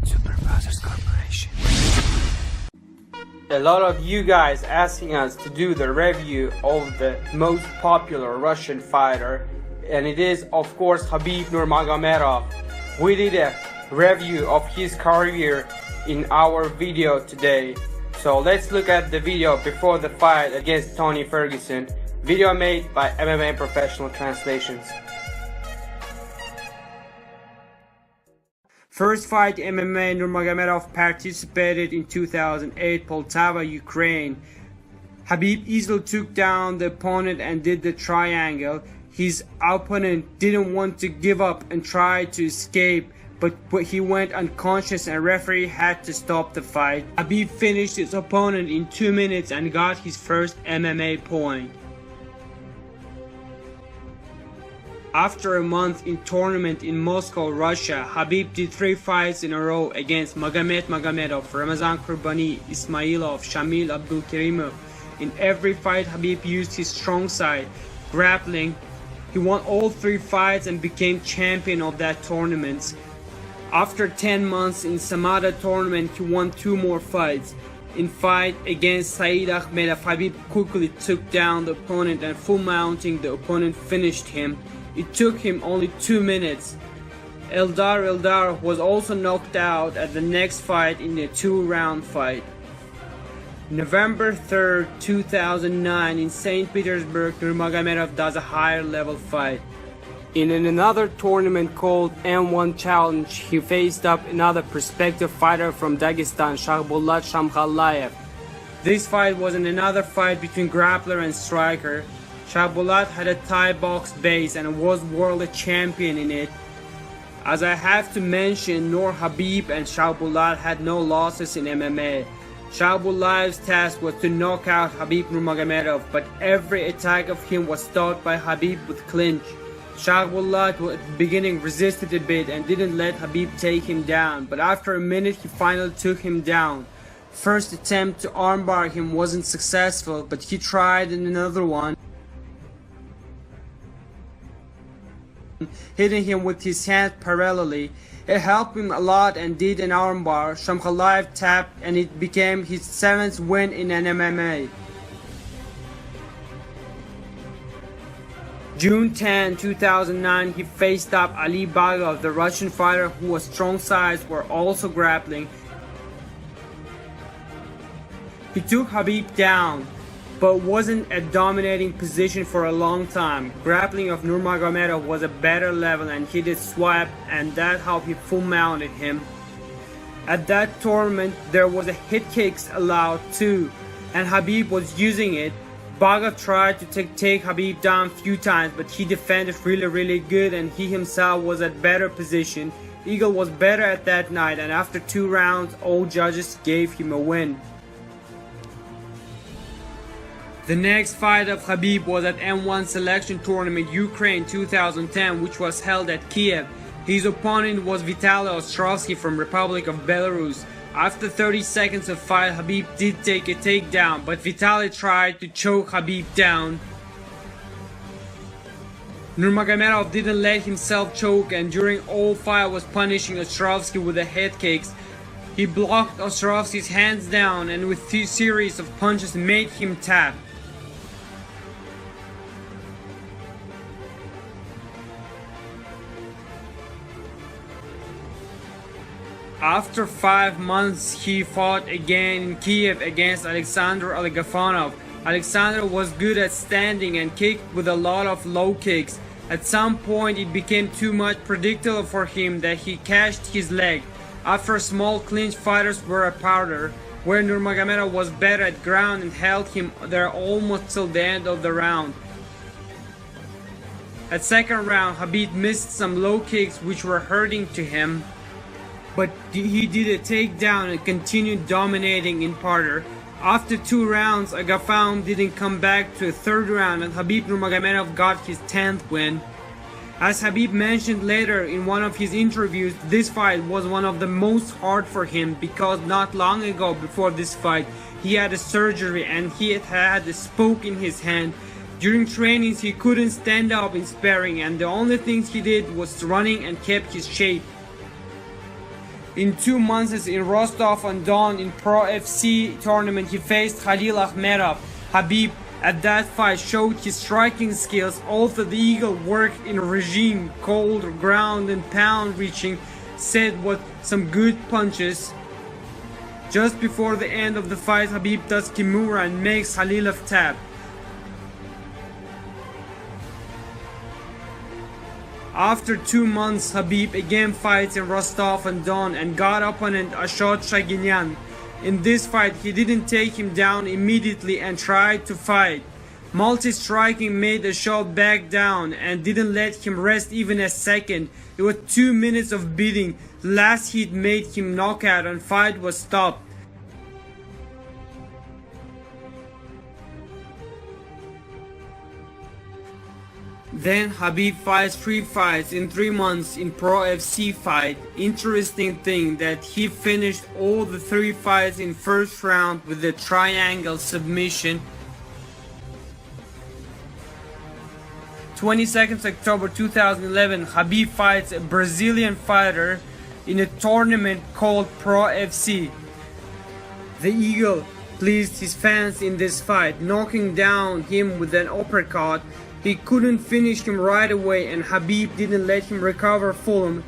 Corporation. A lot of you guys asking us to do the review of the most popular Russian fighter, and it is of course Khabib Nurmagomedov. We did a review of his career in our video today. So let's look at the video before the fight against Tony Ferguson. Video made by MMA Professional Translations. First fight MMA, Nurmagomedov participated in 2008, Poltava, Ukraine. Khabib easily took down the opponent and did the triangle. His opponent didn't want to give up and tried to escape, but he went unconscious and referee had to stop the fight. Khabib finished his opponent in 2 minutes and got his first MMA point. After a month in tournament in Moscow, Russia, Khabib did 3 fights in a row against Magomedov, Ramazan Kurbani, Ismailov, Shamil Abdulkarimov. In every fight, Khabib used his strong side, grappling. He won all 3 fights and became champion of that tournament. After 10 months in Samara tournament, he won 2 more fights. In fight against Said Akhmedov, Khabib quickly took down the opponent and full mounting the opponent finished him. It took him only 2 minutes. Eldar was also knocked out at the next fight in a 2-round fight. November 3rd, 2009 in St. Petersburg, Nurmagomedov does a higher level fight. In another tournament called M1 Challenge, he faced up another prospective fighter from Dagestan, Shahbulat Shamkhallayev. This fight was in another fight between grappler and striker. Shahbulat had a Thai box base and was world champion in it. As I have to mention, nor Khabib and Shahbulat had no losses in MMA. Shahbulat's task was to knock out Khabib Nurmagomedov, but every attack of him was stopped by Khabib with clinch. Shahbulat at the beginning resisted a bit and didn't let Khabib take him down, but after a minute he finally took him down. First attempt to armbar him wasn't successful, but he tried in another one, hitting him with his hand parallelly. It helped him a lot and did an armbar. Shamkhallayev tapped and it became his 7th win in an MMA. June 10, 2009, he faced up Ali Bagov, the Russian fighter who was strong sides were also grappling. He took Khabib down, but wasn't a dominating position for a long time. Grappling of Nurmagomedov was a better level and he did swap, and that helped he full mounted him. At that tournament there was a hit kicks allowed too, and Khabib was using it. Bagov tried to take Khabib down a few times, but he defended really good and he himself was at better position. Eagle was better at that night, and after 2 rounds all judges gave him a win. The next fight of Khabib was at M1 Selection Tournament Ukraine 2010, which was held at Kiev. His opponent was Vitaly Ostrovsky from Republic of Belarus. After 30 seconds of fight, Khabib did take a takedown, but Vitaly tried to choke Khabib down. Nurmagomedov didn't let himself choke and during all fight was punishing Ostrovsky with the head kicks. He blocked Ostrovsky's hands down and with 2 series of punches made him tap. After 5 months, he fought again in Kiev against Alexander Algafanov. Alexander was good at standing and kicked with a lot of low kicks. At some point, it became too much predictable for him that he cashed his leg. After a small clinch, fighters were a powder, where Nurmagomedov was better at ground and held him there almost till the end of the round. At second round, Khabib missed some low kicks which were hurting to him, but he did a takedown and continued dominating in parter. After 2 rounds, Agafanov didn't come back to a 3rd round and Khabib Nurmagomedov got his 10th win. As Khabib mentioned later in one of his interviews, this fight was one of the most hard for him because not long ago before this fight, he had a surgery and he had a spoke in his hand. During trainings, he couldn't stand up in sparring and the only things he did was running and kept his shape. In 2 months in Rostov-on-Don in Pro FC tournament, he faced Khalil Akhmedov. Khabib at that fight showed his striking skills. Also, the Eagle worked in a regime called ground and pound, reaching set with some good punches. Just before the end of the fight, Khabib does Kimura and makes Khalilov tap. After 2 months, Khabib again fights in Rostov-on-Don and got opponent Ashot Shaginyan. In this fight, he didn't take him down immediately and tried to fight. Multi-striking made Ashot back down and didn't let him rest even a second. It was 2 minutes of beating. The last hit made him knockout and fight was stopped. Then Khabib fights 3 fights in 3 months in Pro FC fight. Interesting thing that he finished all the 3 fights in first round with a triangle submission. 22nd October 2011, Khabib fights a Brazilian fighter in a tournament called Pro FC. The Eagle pleased his fans in this fight, knocking down him with an uppercut. He couldn't finish him right away and Khabib didn't let him recover fully.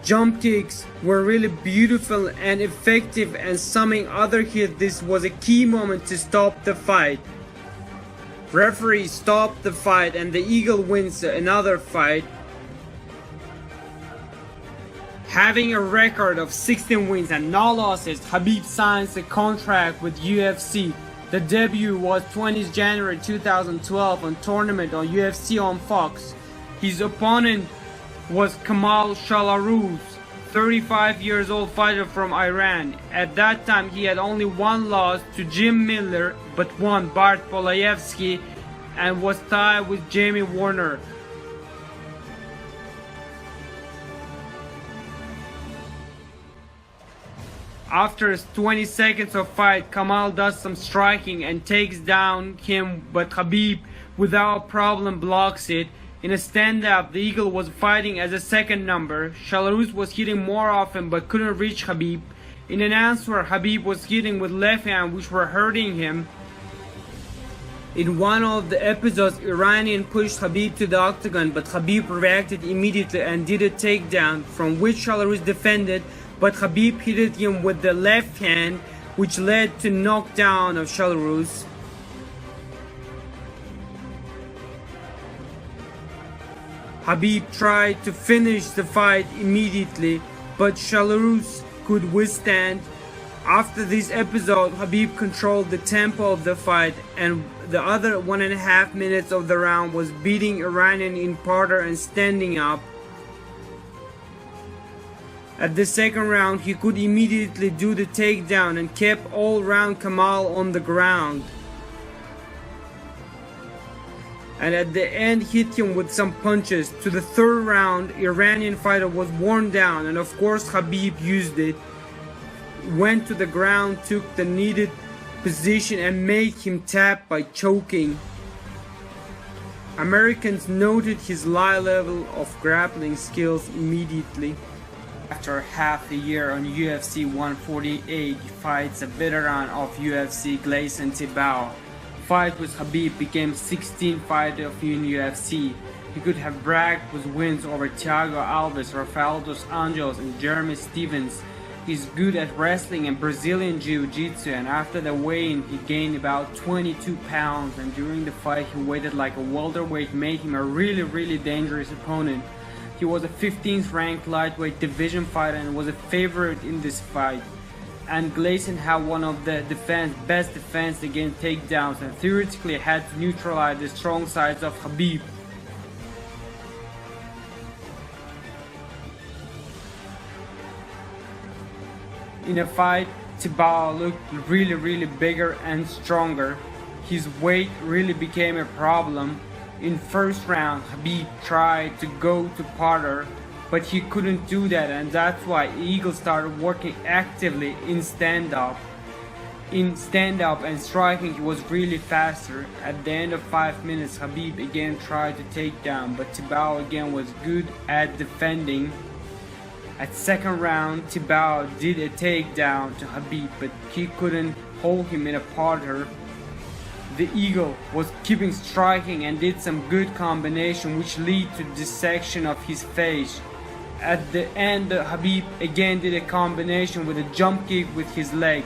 Jump kicks were really beautiful and effective, and summing other hits, this was a key moment to stop the fight. Referee stopped the fight and the Eagle wins another fight. Having a record of 16 wins and no losses, Khabib signs a contract with UFC. The debut was 20th January 2012 on tournament on UFC on Fox. His opponent was Kamal Shalaruz, 35 years old fighter from Iran. At that time he had only one loss to Jim Miller but won Bart Polayevsky and was tied with Jamie Warner. After 20 seconds of fight, Kamal does some striking and takes down him, but Khabib without problem blocks it. In a stand-up, the Eagle was fighting as a second number. Shalaruz was hitting more often but couldn't reach Khabib. In an answer, Khabib was hitting with left hand which were hurting him. In one of the episodes, Iranian pushed Khabib to the octagon, but Khabib reacted immediately and did a takedown, from which Shalaruz defended, but Khabib hit him with the left hand, which led to knockdown of Shalaruz. Khabib tried to finish the fight immediately, but Shalaruz could withstand. After this episode, Khabib controlled the tempo of the fight, and the other 1.5 minutes of the round was beating Iranian in parter and standing up. At the second round, he could immediately do the takedown and kept all round Kamal on the ground. And at the end hit him with some punches. To the third round, Iranian fighter was worn down and of course Khabib used it. Went to the ground, took the needed position and made him tap by choking. Americans noted his high level of grappling skills immediately. After half a year on UFC 148, he fights a veteran of UFC, Gleison Tibau. Fight with Khabib became 16th fighter in UFC. He could have bragged with wins over Thiago Alves, Rafael dos Anjos and Jeremy Stevens. He's good at wrestling and Brazilian Jiu-Jitsu, and after the weigh-in he gained about 22 pounds, and during the fight he weighted like a welterweight, made him a really dangerous opponent. He was a 15th ranked lightweight division fighter and was a favorite in this fight. And Gleison had one of the best defense against takedowns and theoretically had to neutralize the strong sides of Khabib. In a fight, Tibau looked really bigger and stronger. His weight really became a problem. In first round, Khabib tried to go to parter, but he couldn't do that, and that's why Eagle started working actively in stand-up. In stand-up and striking, he was really faster. At the end of 5 minutes, Khabib again tried to take down, but Tibau again was good at defending. At second round, Tibau did a takedown to Khabib, but he couldn't hold him in a parter. The Eagle was keeping striking and did some good combination which lead to dissection of his face. At the end, Khabib again did a combination with a jump kick with his leg.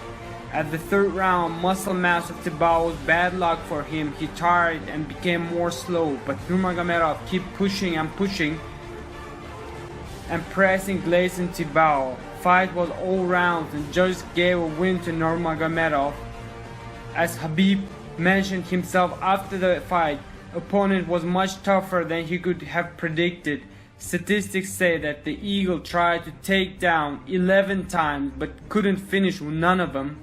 At the third round, muscle mass of Tibau was bad luck for him. He tired and became more slow, but Nurmagomedov kept pushing and pressing Gleison Tibau. Fight was all rounds and judges gave a win to Nurmagomedov. As Khabib mentioned himself after the fight, opponent was much tougher than he could have predicted. Statistics say that the Eagle tried to take down 11 times but couldn't finish with none of them.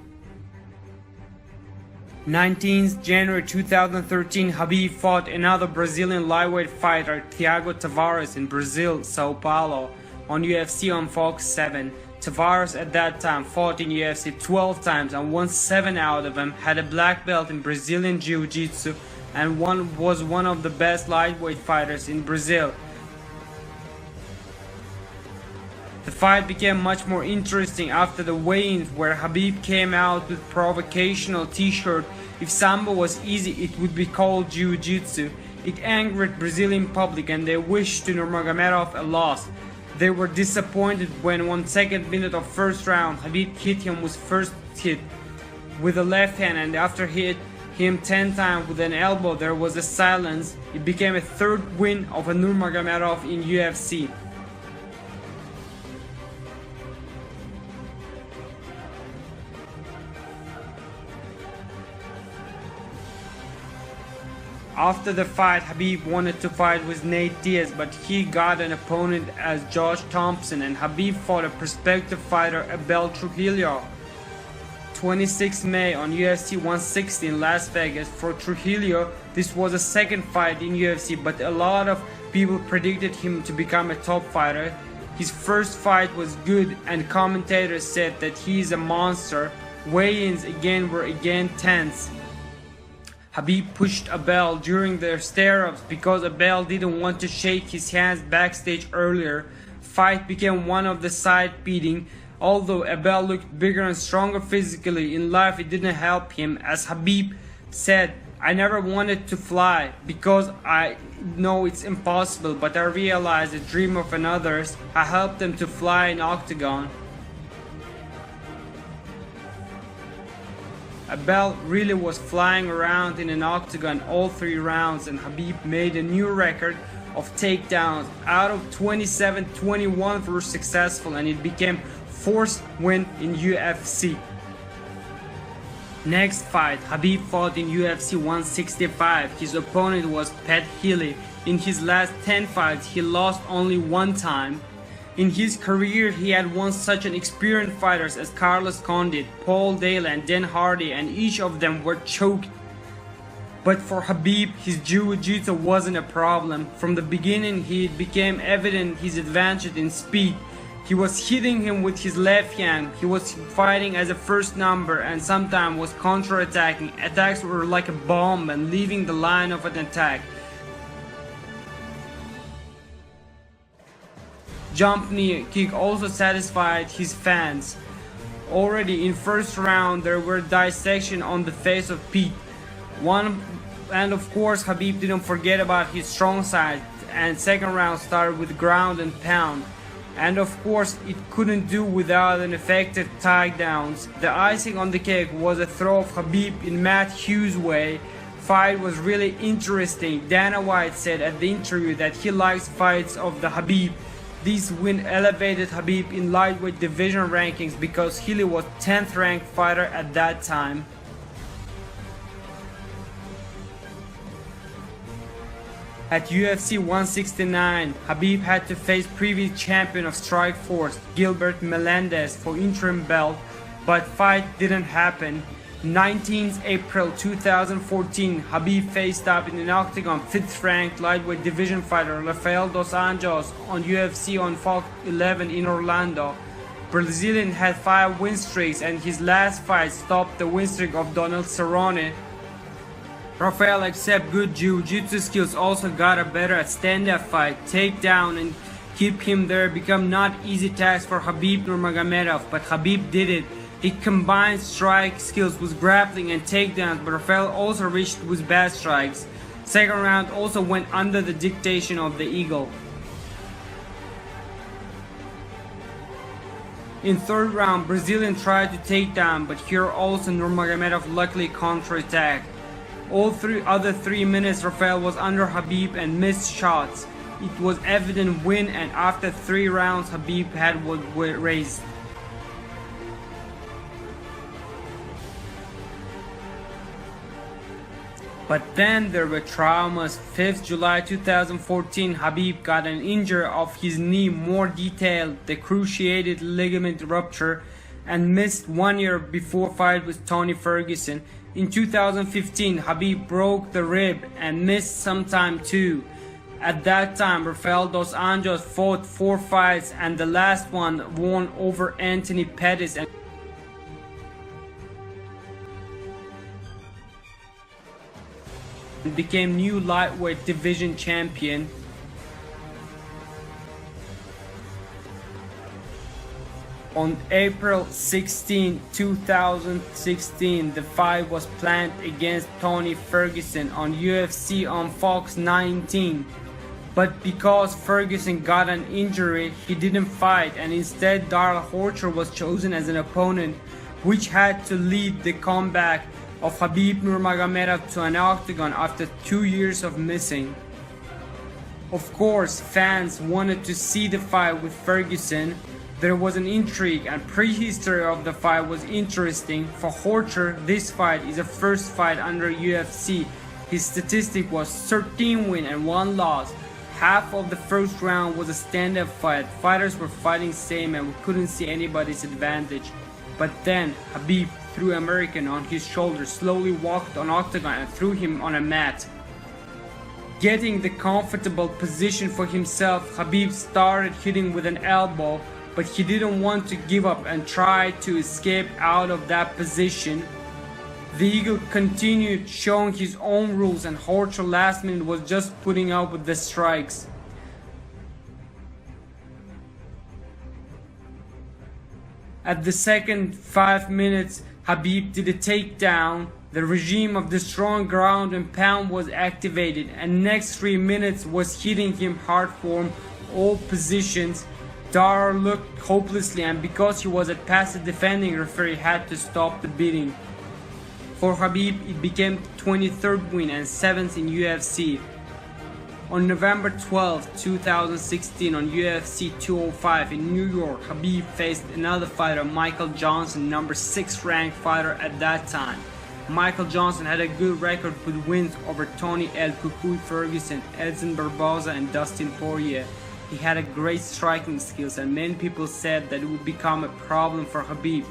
19th January 2013, Khabib fought another Brazilian lightweight fighter, Thiago Tavares, in Brazil, Sao Paulo, on UFC on Fox 7. Tavares at that time fought in UFC 12 times and won 7 out of them, had a black belt in Brazilian Jiu-Jitsu, and was one of the best lightweight fighters in Brazil. The fight became much more interesting after the weigh-ins, where Khabib came out with provocational t-shirt. If Sambo was easy, it would be called Jiu-Jitsu. It angered Brazilian public and they wished to Nurmagomedov a loss. They were disappointed when 1 minute of first round, Khabib hit him with first hit with a left hand, and after hit him 10 times with an elbow, there was a silence. It became a third win of a Nurmagomedov in UFC. After the fight, Khabib wanted to fight with Nate Diaz, but he got an opponent as Josh Thompson, and Khabib fought a prospective fighter, Abel Trujillo. 26 May on UFC 160 in Las Vegas. For Trujillo, this was a second fight in UFC, but a lot of people predicted him to become a top fighter. His first fight was good, and commentators said that he is a monster. Weigh-ins were tense. Khabib pushed Abel during their stare-ups because Abel didn't want to shake his hands backstage earlier. Fight became one of the side beating. Although Abel looked bigger and stronger physically, in life it didn't help him. As Khabib said, "I never wanted to fly because I know it's impossible, but I realized the dream of others. I helped them to fly in octagon." Abel really was flying around in an octagon all 3 rounds, and Khabib made a new record of takedowns. Out of 27, 21 were successful, and it became 4th win in UFC. Next fight, Khabib fought in UFC 165. His opponent was Pat Healy. In his last 10 fights, he lost only 1 time. In his career, he had won such an experienced fighters as Carlos Condit, Paul Dale, and Dan Hardy, and each of them were choked. But for Khabib, his jiu-jitsu wasn't a problem. From the beginning, it became evident his advantage in speed. He was hitting him with his left hand. He was fighting as a first number and sometimes was counter-attacking. Attacks were like a bomb and leaving the line of an attack. Jump knee kick also satisfied his fans. Already in first round there were dissection on the face of Pete. And of course Khabib didn't forget about his strong side, and second round started with ground and pound. And of course it couldn't do without an effective takedowns. The icing on the cake was a throw of Khabib in Matt Hughes' way. Fight was really interesting. Dana White said at the interview that he likes fights of the Khabib. This win elevated Khabib in lightweight division rankings because Healy was 10th ranked fighter at that time. At UFC 169, Khabib had to face previous champion of Strikeforce, Gilbert Melendez, for interim belt, but fight didn't happen. 19th April 2014, Khabib faced up in an octagon 5th ranked lightweight division fighter Rafael Dos Anjos on UFC on Fox 11 in Orlando. Brazilian had 5 win streaks, and his last fight stopped the win streak of Donald Cerrone. Rafael, except good jiu-jitsu skills, also got a better at stand-up fight, takedown, and keep him there become not easy task for Khabib Nurmagomedov, but Khabib did it. He combined strike skills with grappling and takedowns, but Rafael also reached with bad strikes. Second round also went under the dictation of the Eagle. In third round, Brazilian tried to take down, but here also Nurmagomedov luckily counterattacked. All other 3 minutes Rafael was under Khabib and missed shots. It was evident win, and after 3 rounds Khabib had was raised. But then there were traumas. 5th July 2014, Khabib got an injury of his knee, more detailed, the cruciated ligament rupture, and missed 1 year before fight with Tony Ferguson. In 2015, Khabib broke the rib and missed some time too. At that time, Rafael dos Anjos fought 4 fights, and the last one won over Anthony Pettis and became new lightweight division champion. On April 16, 2016, the fight was planned against Tony Ferguson on UFC on Fox 19. But because Ferguson got an injury, he didn't fight, and instead Darrell Horcher was chosen as an opponent, which had to lead the comeback of Khabib Nurmagomedov to an octagon after 2 years of missing. Of course, fans wanted to see the fight with Ferguson. There was an intrigue, and prehistory of the fight was interesting. For Horcher, this fight is a first fight under UFC. His statistic was 13 wins and 1 loss. Half of the first round was a stand-up fight. Fighters were fighting same and we couldn't see anybody's advantage. But then Khabib threw American on his shoulder, slowly walked on octagon and threw him on a mat. Getting the comfortable position for himself, Khabib started hitting with an elbow, but he didn't want to give up and tried to escape out of that position. The Eagle continued showing his own rules, and Horcher last minute was just putting up with the strikes. At the second 5 minutes, Khabib did a takedown. The regime of the strong ground and pound was activated, and next 3 minutes was hitting him hard from all positions. Darrell looked hopelessly, and because he was a passive defending referee, had to stop the beating. For Khabib, it became 23rd win and 7th in UFC. On November 12, 2016, on UFC 205 in New York, Khabib faced another fighter, Michael Johnson, number 6 ranked fighter at that time. Michael Johnson had a good record with wins over Tony El Cucuy Ferguson, Edson Barboza, and Dustin Poirier. He had a great striking skills, and many people said that it would become a problem for Khabib.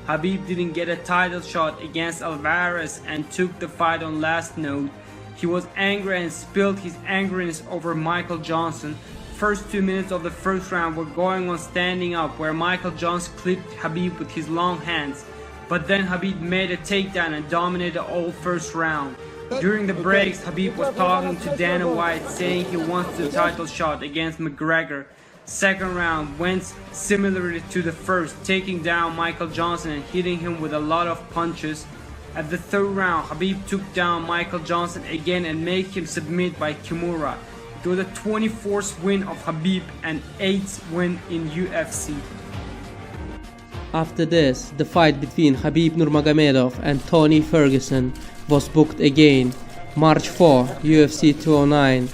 Khabib didn't get a title shot against Alvarez and took the fight on last note. He was angry and spilled his angriness over Michael Johnson. First 2 minutes of the first round were going on standing up, where Michael Johnson clipped Khabib with his long hands. But then Khabib made a takedown and dominated all first round. During the breaks, Khabib was talking to Dana White, saying he wants the title shot against McGregor. Second round went similarly to the first, taking down Michael Johnson and hitting him with a lot of punches. At the third round, Khabib took down Michael Johnson again and made him submit by Kimura. It was the 24th win of Khabib and 8th win in UFC. After this, the fight between Khabib Nurmagomedov and Tony Ferguson was booked again, March 4, UFC 209.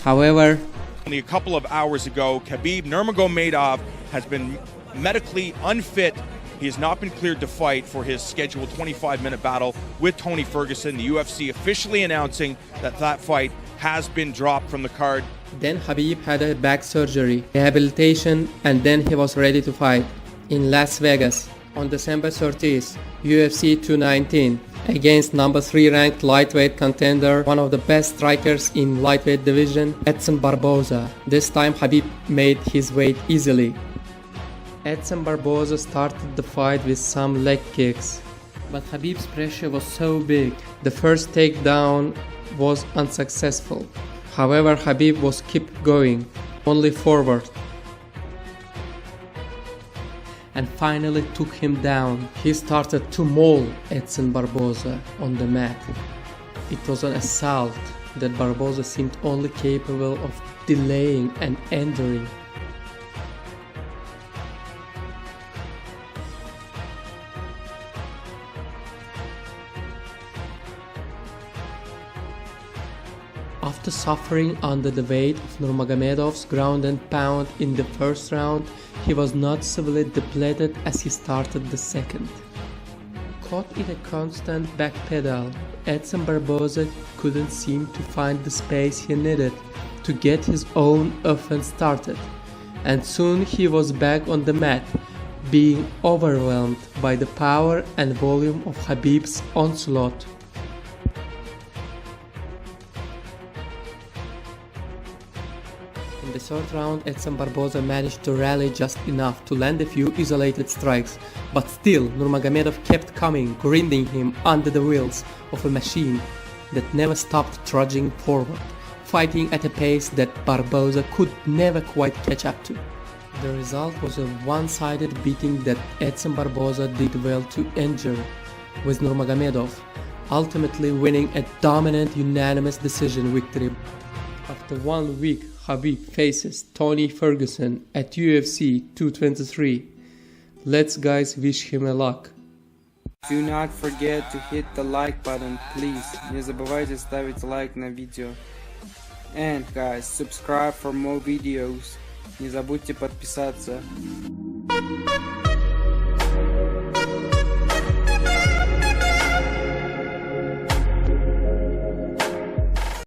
However, only a couple of hours ago, Khabib Nurmagomedov has been medically unfit. He has not been cleared to fight for his scheduled 25-minute battle with Tony Ferguson. The UFC officially announcing that that fight has been dropped from the card. then Khabib had a back surgery, rehabilitation, and then he was ready to fight. In Las Vegas, on December 30th, UFC 219, against number 3 ranked lightweight contender, one of the best strikers in lightweight division, Edson Barboza. This time Khabib made his weight easily. Edson Barboza started the fight with some leg kicks, but Khabib's pressure was so big. The first takedown was unsuccessful. However, Khabib was kept going, only forward, and finally took him down. He started to maul Edson Barboza on the mat. It was an assault that Barboza seemed only capable of delaying and enduring. After suffering under the weight of Nurmagomedov's ground and pound in the first round, he was noticeably depleted as he started the second. Caught in a constant backpedal, Edson Barboza couldn't seem to find the space he needed to get his own offense started, and soon he was back on the mat, being overwhelmed by the power and volume of Khabib's onslaught. In the third round, Edson Barboza managed to rally just enough to land a few isolated strikes, but still Nurmagomedov kept coming, grinding him under the wheels of a machine that never stopped trudging forward, fighting at a pace that Barboza could never quite catch up to. The result was a one-sided beating that Edson Barboza did well to endure, with Nurmagomedov ultimately winning a dominant unanimous decision victory. After 1 week, Khabib faces Tony Ferguson at UFC 223. Let's guys wish him a luck. Do not forget to hit the like button, please. Не забывайте ставить лайк на видео. And guys, subscribe for more videos. Не забудьте подписаться.